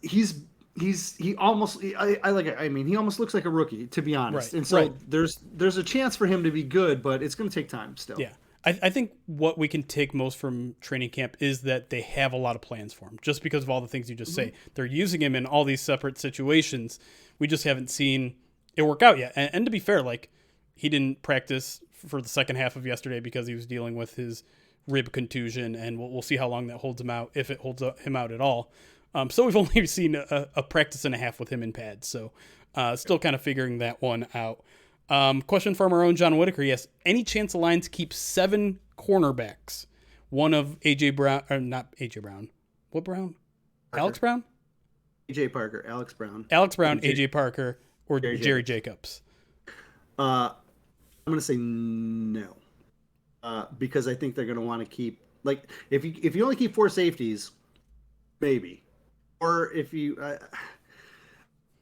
Speaker 2: he almost looks like a rookie, to be honest.
Speaker 1: Right,
Speaker 2: and so
Speaker 1: right.
Speaker 2: there's a chance for him to be good, but it's going to take time still.
Speaker 1: Yeah. I think what we can take most from training camp is that they have a lot of plans for him, just because of all the things you just say. They're using him in all these separate situations. We just haven't seen it work out yet. And to be fair, like, he didn't practice for the second half of yesterday because he was dealing with his rib contusion, and we'll see how long that holds him out, if it holds him out at all. So we've only seen a practice and a half with him in pads. So still kind of figuring that one out. Question from our own John Whitaker. Yes. Any chance the Lions keep 7 cornerbacks? One of AJ Brown, or not AJ Brown. What Brown?
Speaker 2: Parker.
Speaker 1: Alex Brown?
Speaker 2: AJ Parker, Alex Brown,
Speaker 1: AJ Parker, or Jerry Jacobs?
Speaker 2: I'm going to say no, because I think they're going to want to keep, like, if you only keep 4 safeties, maybe, or if you.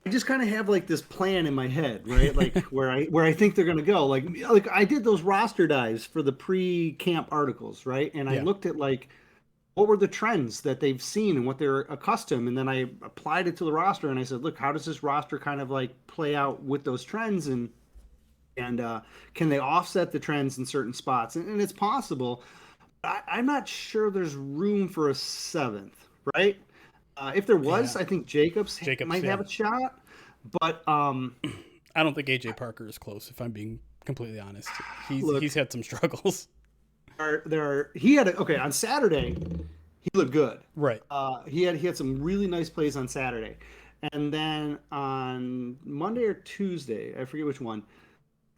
Speaker 2: I just kind of have like this plan in my head, right? Like where I think they're going to go. Like I did those roster dives for the pre-camp articles, right? And I looked at like what were the trends that they've seen and what they're accustomed. And then I applied it to the roster and I said, look, how does this roster kind of like play out with those trends? And can they offset the trends in certain spots? And it's possible. I'm not sure there's room for a seventh, right? If there was, I think Jacobs might have a shot. But
Speaker 1: I don't think AJ Parker is close, if I'm being completely honest. He's had some struggles.
Speaker 2: On Saturday, he looked good.
Speaker 1: Right.
Speaker 2: He had some really nice plays on Saturday. And then on Monday or Tuesday, I forget which one,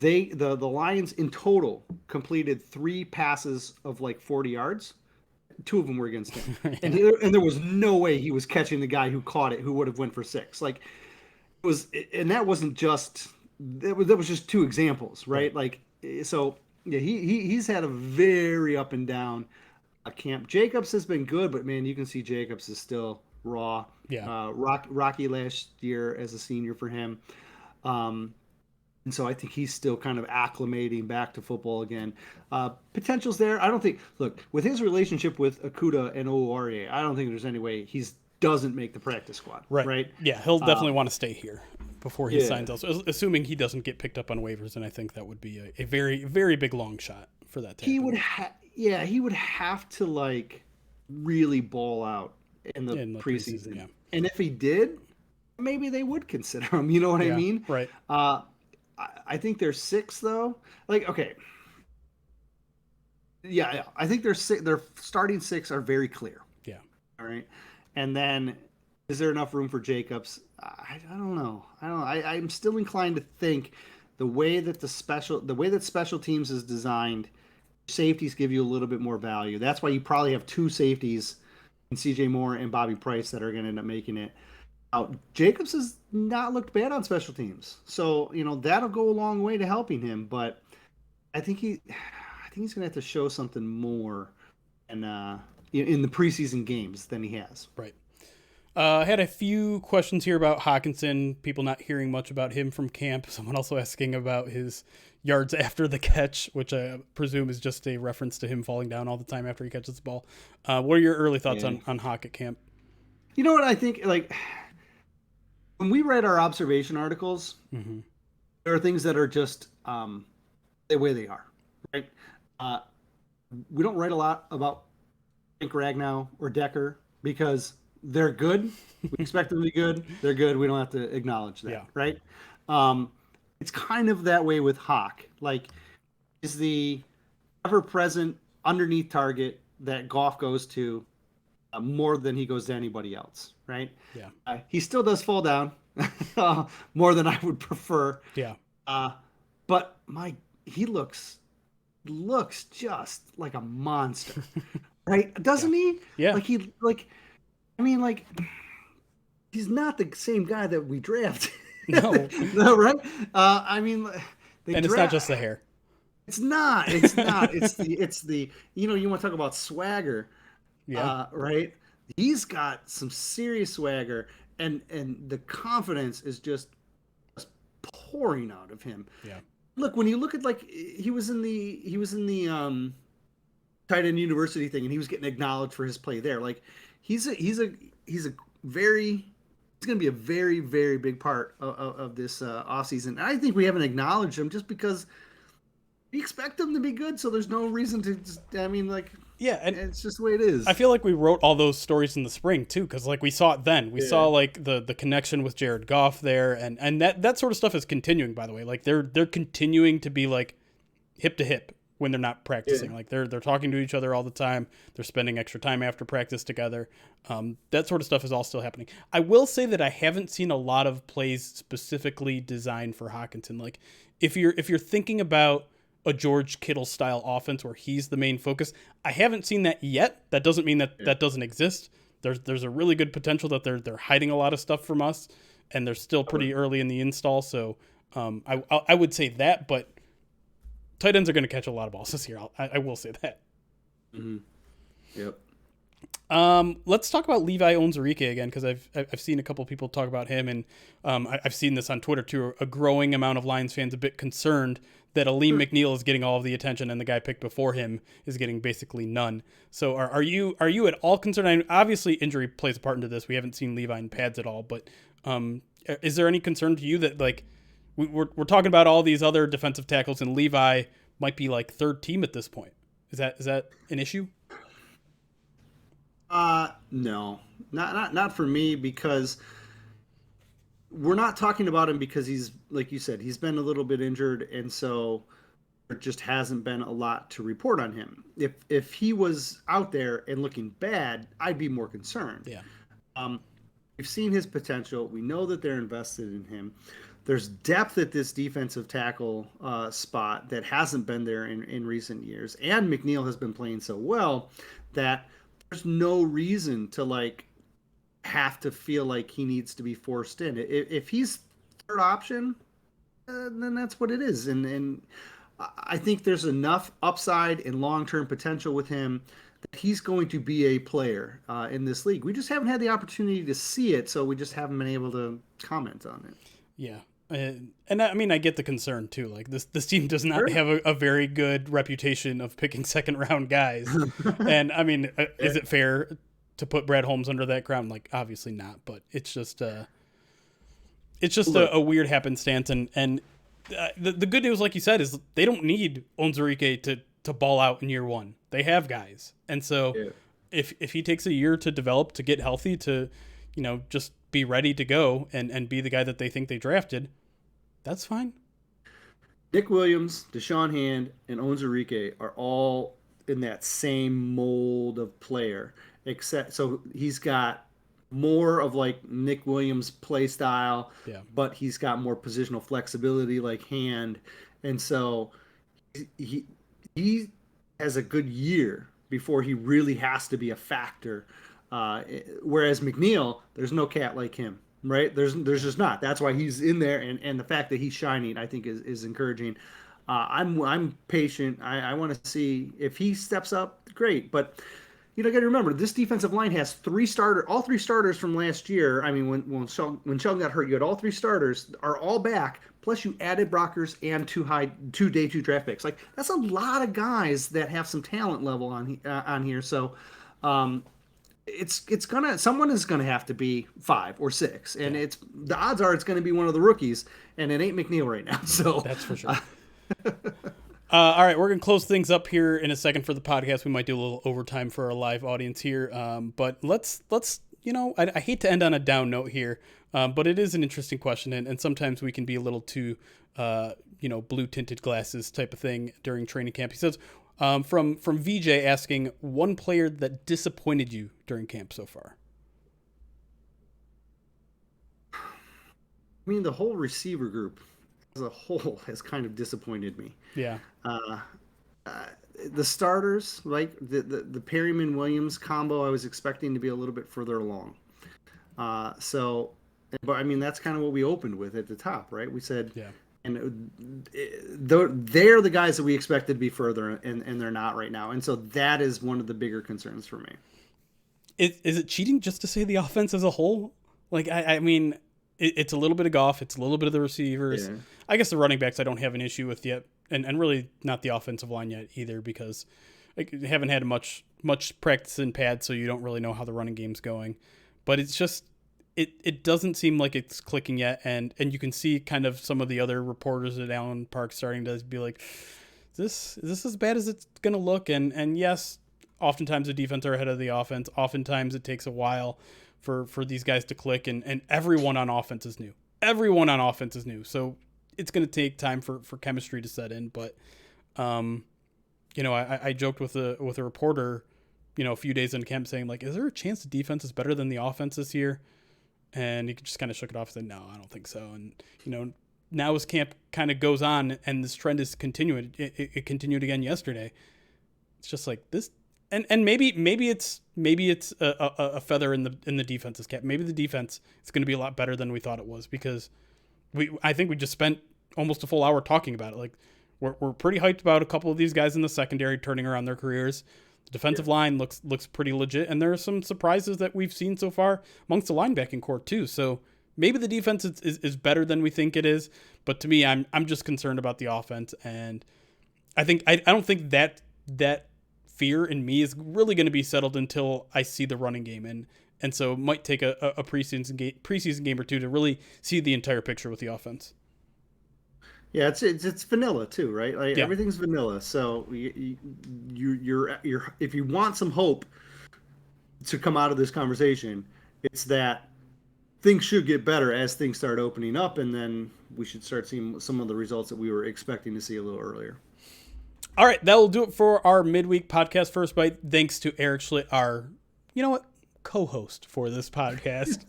Speaker 2: the Lions in total completed 3 passes of like 40 yards. 2 of them were against him. Yeah. And there was no way he was catching the guy who caught it, who would have went for 6. Like, it was, and that wasn't just, that was just 2 examples, right? Like, so yeah, he's had a very up and down camp. Jacobs has been good, but man, you can see Jacobs is still raw.
Speaker 1: Yeah.
Speaker 2: Rocky last year as a senior for him. And so I think he's still kind of acclimating back to football again. Potential's there. I don't think, look, with his relationship with Okudah and Oruwariye, I don't think there's any way he doesn't make the practice squad. Right?
Speaker 1: Yeah, he'll definitely want to stay here before he signs elsewhere, assuming he doesn't get picked up on waivers, and I think that would be a very, very big long shot for that to happen.
Speaker 2: He would have to like really ball out in the preseason. Yeah. And if he did, maybe they would consider him. You know what I mean?
Speaker 1: Right.
Speaker 2: I think they're 6 though. Like, okay. Yeah, I think their starting 6 are very clear.
Speaker 1: Yeah.
Speaker 2: All right. And then is there enough room for Jacobs? I don't know. I'm still inclined to think the way that special teams is designed, safeties give you a little bit more value. That's why you probably have 2 safeties in CJ Moore and Bobby Price that are going to end up making it. Jacobs has not looked bad on special teams, so that'll go a long way to helping him. But I think he's going to have to show something more, in the preseason games than he has.
Speaker 1: Right. I had a few questions here about Hawkinson. People not hearing much about him from camp. Someone also asking about his yards after the catch, which I presume is just a reference to him falling down all the time after he catches the ball. What are your early thoughts on Hawk at camp?
Speaker 2: You know what I think? Like, when we write our observation articles, there are things that are just the way they are, right? We don't write a lot about Frank Ragnow or Decker because they're good. We expect them to be good. They're good. We don't have to acknowledge that, right? It's kind of that way with Hawk. Like, is the ever-present underneath target that Goff goes to more than he goes to anybody else, right?
Speaker 1: Yeah.
Speaker 2: He still does fall down more than I would prefer.
Speaker 1: Yeah.
Speaker 2: But he looks just like a monster, right? Doesn't he?
Speaker 1: Yeah.
Speaker 2: He's not the same guy that we drafted.
Speaker 1: No.
Speaker 2: No, right?
Speaker 1: It's not just the hair.
Speaker 2: It's not. It's the you want to talk about swagger.
Speaker 1: Yeah.
Speaker 2: Right. He's got some serious swagger, and the confidence is just pouring out of him.
Speaker 1: Yeah.
Speaker 2: Look, when you look at he was in the tight end university thing, and he was getting acknowledged for his play there. Like, he's going to be a very, very big part of this offseason. And I think we haven't acknowledged him just because we expect him to be good. So there's no reason to
Speaker 1: yeah, and
Speaker 2: it's just the way it is.
Speaker 1: I feel like we wrote all those stories in the spring too, because we saw it then. We saw the connection with Jared Goff there, and that sort of stuff is continuing. By the way, they're continuing to be hip to hip when they're not practicing. Like they're talking to each other all the time. They're spending extra time after practice together. That sort of stuff is all still happening. I will say that I haven't seen a lot of plays specifically designed for Hawkinson. Like if you're thinking about a George Kittle style offense where he's the main focus, I haven't seen that yet. That doesn't mean that doesn't exist. There's a really good potential that they're hiding a lot of stuff from us, and they're still pretty early in the install. So I would say that, but tight ends are going to catch a lot of balls this year. I will say that.
Speaker 2: Mm-hmm. Yep.
Speaker 1: Let's talk about Levi Onwuzurike again, because I've seen a couple people talk about him, and I've seen this on Twitter too. A growing amount of Lions fans a bit concerned that Aleem McNeil is getting all of the attention and the guy picked before him is getting basically none. So are you at all concerned? I mean, obviously injury plays a part into this. We haven't seen Levi in pads at all, but is there any concern to you that like we're talking about all these other defensive tackles and Levi might be like third team at this point? Is that an issue?
Speaker 2: No, not for me, because we're not talking about him because he's, like you said, he's been a little bit injured, and so there just hasn't been a lot to report on him. If he was out there and looking bad, I'd be more concerned.
Speaker 1: Yeah.
Speaker 2: We've seen his potential. We know that they're invested in him. There's depth at this defensive tackle spot that hasn't been there in recent years, and McNeil has been playing so well that there's no reason to like have to feel like he needs to be forced in. If he's third option, then that's what it is. And I think there's enough upside and long-term potential with him that he's going to be a player in this league. We just haven't had the opportunity to see it, so we just haven't been able to comment on it.
Speaker 1: Yeah. And I mean, I get the concern too. Like this team does not have a very good reputation of picking second round guys. And I mean, is it fair to put Brad Holmes under that crown? Like, obviously not, but it's just a weird happenstance. And the good news, like you said, is they don't need Onwuzurike to ball out in year one. They have guys. And so if he takes a year to develop, to get healthy, to, just be ready to go and be the guy that they think they drafted, that's fine.
Speaker 2: Nick Williams, Deshaun Hand, and Onwuzurike are all in that same mold of player, except so he's got more of like Nick Williams play style, but he's got more positional flexibility like Hand, and so he has a good year before he really has to be a factor. Whereas McNeil, there's no cat like him, right? There's just not. That's why he's in there, and the fact that he's shining, I think, is encouraging. I'm patient. I want to see if he steps up. Great, but got to remember, this defensive line has all three starters from last year. I mean, when Sheldon got hurt, you had all three starters are all back. Plus, you added Brockers and two day 2 draft picks. Like, that's a lot of guys that have some talent level on here. So, someone is gonna have to be 5 or 6, and the odds are it's gonna be one of the rookies, and it ain't McNeil right now. So
Speaker 1: that's for sure. All right, we're gonna close things up here in a second for the podcast. We might do a little overtime for our live audience here, but let's I hate to end on a down note here, but it is an interesting question, and sometimes we can be a little too blue tinted glasses type of thing during training camp. He says. From VJ asking, one player that disappointed you during camp so far.
Speaker 2: I mean, the whole receiver group as a whole has kind of disappointed me.
Speaker 1: Yeah.
Speaker 2: The starters, like the Perryman Williams combo, I was expecting to be a little bit further along. But I mean, that's kind of what we opened with at the top, right? We said, and they're the guys that we expected to be further, and they're not right now. And so that is one of the bigger concerns for me.
Speaker 1: Is it cheating just to say the offense as a whole? Like, I mean, it's a little bit of Goff. It's a little bit of the receivers. Yeah. I guess the running backs I don't have an issue with yet. And really not the offensive line yet either, because I haven't had much practice in pads, so you don't really know how the running game's going. But it's just... It doesn't seem like it's clicking yet, and you can see kind of some of the other reporters at Allen Park starting to be like, is this as bad as it's going to look? And yes, oftentimes the defense are ahead of the offense. Oftentimes it takes a while for these guys to click, and everyone on offense is new. Everyone on offense is new, so it's going to take time for chemistry to set in. But, I joked with a reporter, a few days in camp saying, like, is there a chance the defense is better than the offense this year? And he just kind of shook it off and said, no, I don't think so. And, now as camp kind of goes on and this trend is continuing, it continued again yesterday. It's just like this. And maybe it's a feather in the defense's cap. Maybe the defense is going to be a lot better than we thought it was, because I think we just spent almost a full hour talking about it. Like, we're pretty hyped about a couple of these guys in the secondary turning around their careers. The defensive line looks pretty legit, and there are some surprises that we've seen so far amongst the linebacking core too. So Maybe the defense is better than we think it is, but to me, I'm just concerned about the offense, and I don't think that fear in me is really going to be settled until I see the running game, and so it might take a preseason game or two to really see the entire picture with the offense.
Speaker 2: Yeah, it's vanilla too, right? Like
Speaker 1: Yeah.
Speaker 2: everything's vanilla. So you're if you want some hope to come out of this conversation, it's that things should get better as things start opening up, and then we should start seeing some of the results that we were expecting to see a little earlier.
Speaker 1: All right, that will do it for our midweek podcast First Bite. Thanks to Eric Schlitt, our, co-host for this podcast.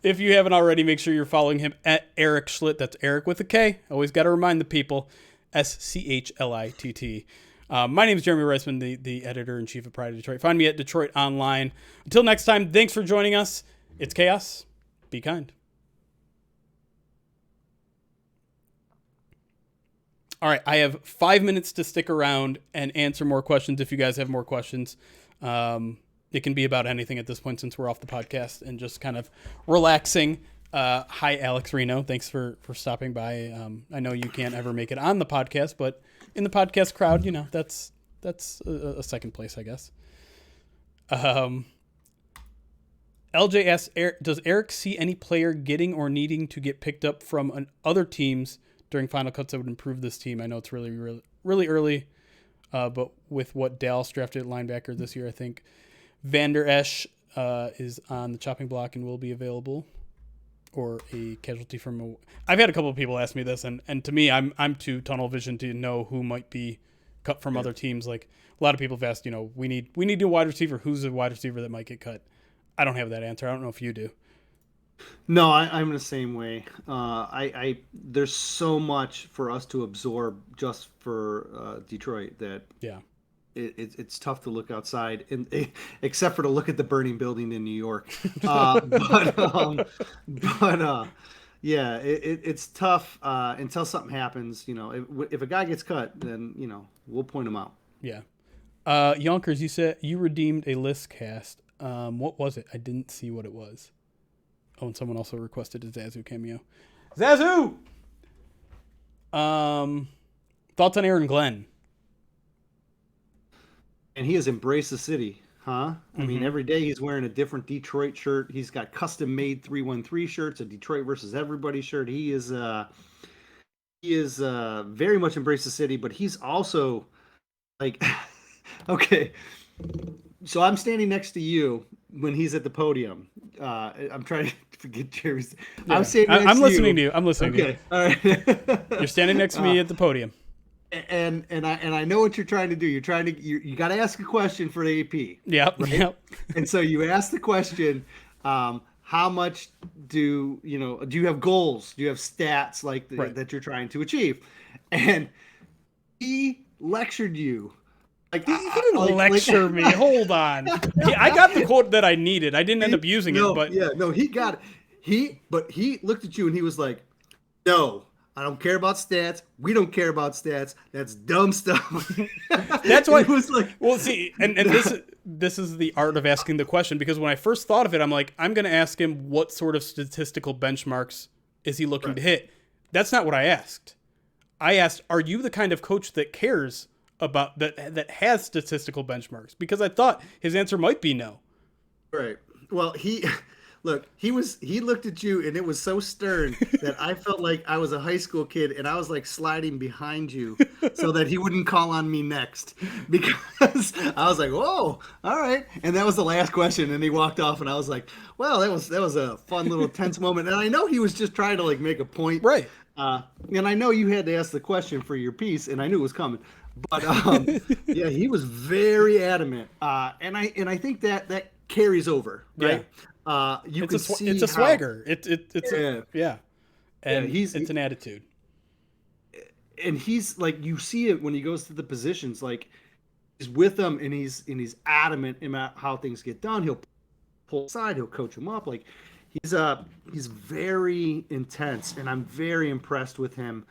Speaker 1: If you haven't already, make sure you're following him at Eric Schlitt. That's Eric with a K. Always got to remind the people, SCHLITT. My name is Jeremy Reisman, the editor-in-chief of Pride of Detroit. Find me at Detroit Online. Until next time, thanks for joining us. It's chaos. Be kind. All right, I have 5 minutes to stick around and answer more questions if you guys have more questions. It can be about anything at this point since we're off the podcast and just kind of relaxing. Hi, Alex Reno. Thanks for stopping by. I know you can't ever make it on the podcast, but in the podcast crowd, that's a second place, I guess. LJ asks, does Eric see any player getting or needing to get picked up from other teams during final cuts that would improve this team? I know it's really, really, really early, but with what Dallas drafted at linebacker this year, I think Vander Esch is on the chopping block and will be available, or a casualty from I've had a couple of people ask me this, and to me, I'm too tunnel vision to know who might be cut from other teams. Like a lot of people have asked, we need a wide receiver. Who's a wide receiver that might get cut? I don't have that answer. I don't know if you do.
Speaker 2: No, I'm the same way. There's so much for us to absorb just for Detroit that it's tough to look outside, except for to look at the burning building in New York. It's tough until something happens. If a guy gets cut, then we'll point him out.
Speaker 1: Yeah. Yonkers, you said you redeemed a list cast. What was it? I didn't see what it was. Oh, and someone also requested a Zazu cameo. Zazu! Thoughts on Aaron Glenn?
Speaker 2: And he has embraced the city, huh? I mean, every day he's wearing a different Detroit shirt. He's got custom-made 313 shirts, a Detroit versus everybody shirt. He is very much embraced the city, but he's also like, okay. So I'm standing next to you when he's at the podium. I'm trying to forget Jerry's.
Speaker 1: Yeah. I'm listening to you. I'm listening to you.
Speaker 2: All right.
Speaker 1: You're standing next to me at the podium.
Speaker 2: And I know what you're trying to do. You're trying to you got to ask a question for the AP.
Speaker 1: Yep.
Speaker 2: Right?
Speaker 1: Yep.
Speaker 2: And so you ask the question, how much do you have goals? Do you have stats that you're trying to achieve? And he lectured you. Like,
Speaker 1: he didn't lecture me. Hold on. I got the quote that I needed. I didn't end up using it, but
Speaker 2: he got it. But he looked at you and he was like, "No, I don't care about stats. We don't care about stats. That's dumb stuff."
Speaker 1: That's why
Speaker 2: it was like,
Speaker 1: well, see, and this is the art of asking the question, because when I first thought of it, I'm like, I'm going to ask him what sort of statistical benchmarks is he looking to hit. That's not what I asked. I asked, are you the kind of coach that cares about that has statistical benchmarks? Because I thought his answer might be no.
Speaker 2: Right. Well, he looked at you and it was so stern that I felt like I was a high school kid and I was like sliding behind you so that he wouldn't call on me next, because I was like, whoa, all right. And that was the last question. And he walked off and I was like, well, that was a fun little tense moment. And I know he was just trying to like make a point.
Speaker 1: Right.
Speaker 2: And I know you had to ask the question for your piece and I knew it was coming. But yeah, he was very adamant, and I think that carries over, right?
Speaker 1: Yeah.
Speaker 2: See
Speaker 1: it's a swagger. It's
Speaker 2: it's
Speaker 1: an attitude.
Speaker 2: And he's like, you see it when he goes to the positions, like he's with them and he's adamant about how things get done. He'll pull aside, he'll coach him up. Like he's very intense, and I'm very impressed with him.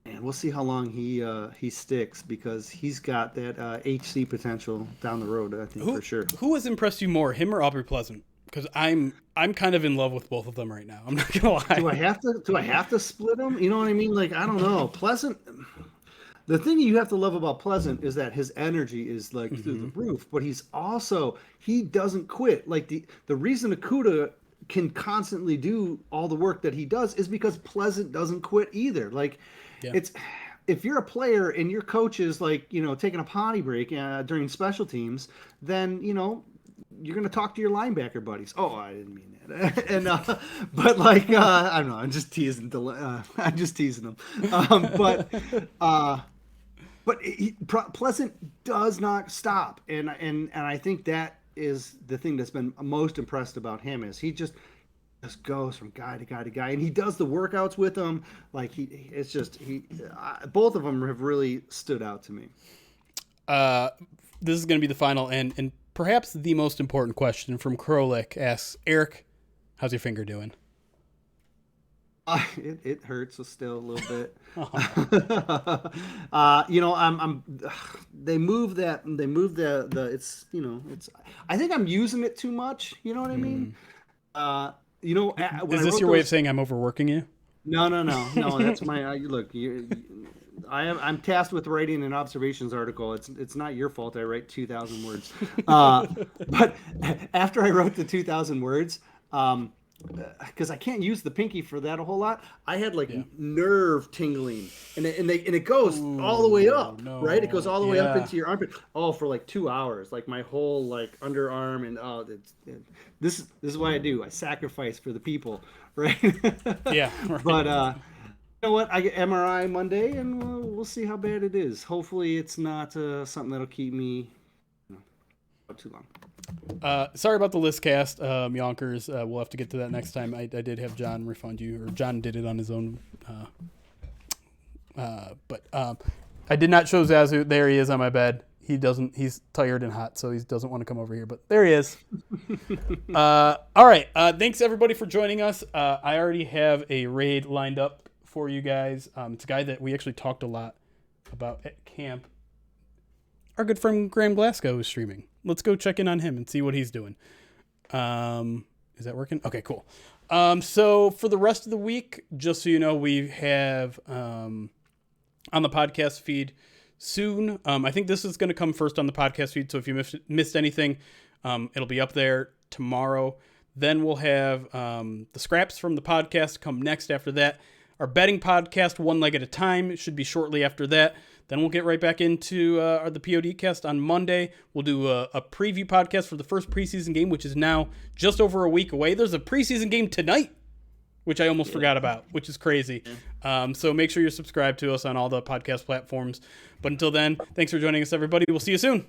Speaker 2: And we'll see how long he sticks, because he's got that HC potential down the road, I think, for sure.
Speaker 1: Who has impressed you more, him or Aubrey Pleasant? because I'm kind of in love with both of them right now. I'm not gonna lie.
Speaker 2: Do I have to split them? You know what I mean? Like, I don't know. Pleasant. The thing you have to love about Pleasant is that his energy is like through the roof, but he doesn't quit. Like the reason Akuda can constantly do all the work that he does is because Pleasant doesn't quit either. Like it's if you're a player and your coach is like, taking a potty break during special teams, then, you're going to talk to your linebacker buddies. Oh, I didn't mean that. And, but like, I don't know. I'm just teasing them. But Pleasant does not stop. And I think that is the thing that's been most impressed about him is he just goes from guy to guy to guy, and he does the workouts with them. Like both of them have really stood out to me.
Speaker 1: This is going to be the final and perhaps the most important question from Krolik asks, Eric, how's your finger doing?
Speaker 2: It hurts still a little bit. They moved the it's, I think I'm using it too much. You know what I mean?
Speaker 1: Is this your way of saying I'm overworking you?
Speaker 2: No. That's my look. I'm tasked with writing an observations article. It's not your fault. I write 2,000 words. But after I wrote the 2,000 words, because I can't use the pinky for that a whole lot, I had nerve tingling, and it goes all the way up, right? It goes all the way up into your armpit. Oh, for like 2 hours, like my whole underarm, and this is what I do. I sacrifice for the people, right?
Speaker 1: Yeah. Right.
Speaker 2: But you know what? I get MRI Monday, and we'll see how bad it is. Hopefully, it's not something that'll keep me too long.
Speaker 1: Sorry about the list cast, Yonkers. We'll have to get to that next time. I did have John refund you, or John did it on his own. But I did not show Zazu. There he is on my bed. He's tired and hot, so he doesn't want to come over here, but there he is. All right. Thanks everybody for joining us. I already have a raid lined up for you guys. It's a guy that we actually talked a lot about at camp. Our good friend Graham Glasgow is streaming. Let's go check in on him and see what he's doing. Is that working? Okay, cool. So for the rest of the week, just so you know, we have on the podcast feed soon. I think this is going to come first on the podcast feed. So if you missed anything, it'll be up there tomorrow. Then we'll have the scraps from the podcast come next after that. Our betting podcast, One Leg at a Time, should be shortly after that. Then we'll get right back into the PODcast on Monday. We'll do a preview podcast for the first preseason game, which is now just over a week away. There's a preseason game tonight, which I almost forgot about, which is crazy. So make sure you're subscribed to us on all the podcast platforms. But until then, thanks for joining us, everybody. We'll see you soon.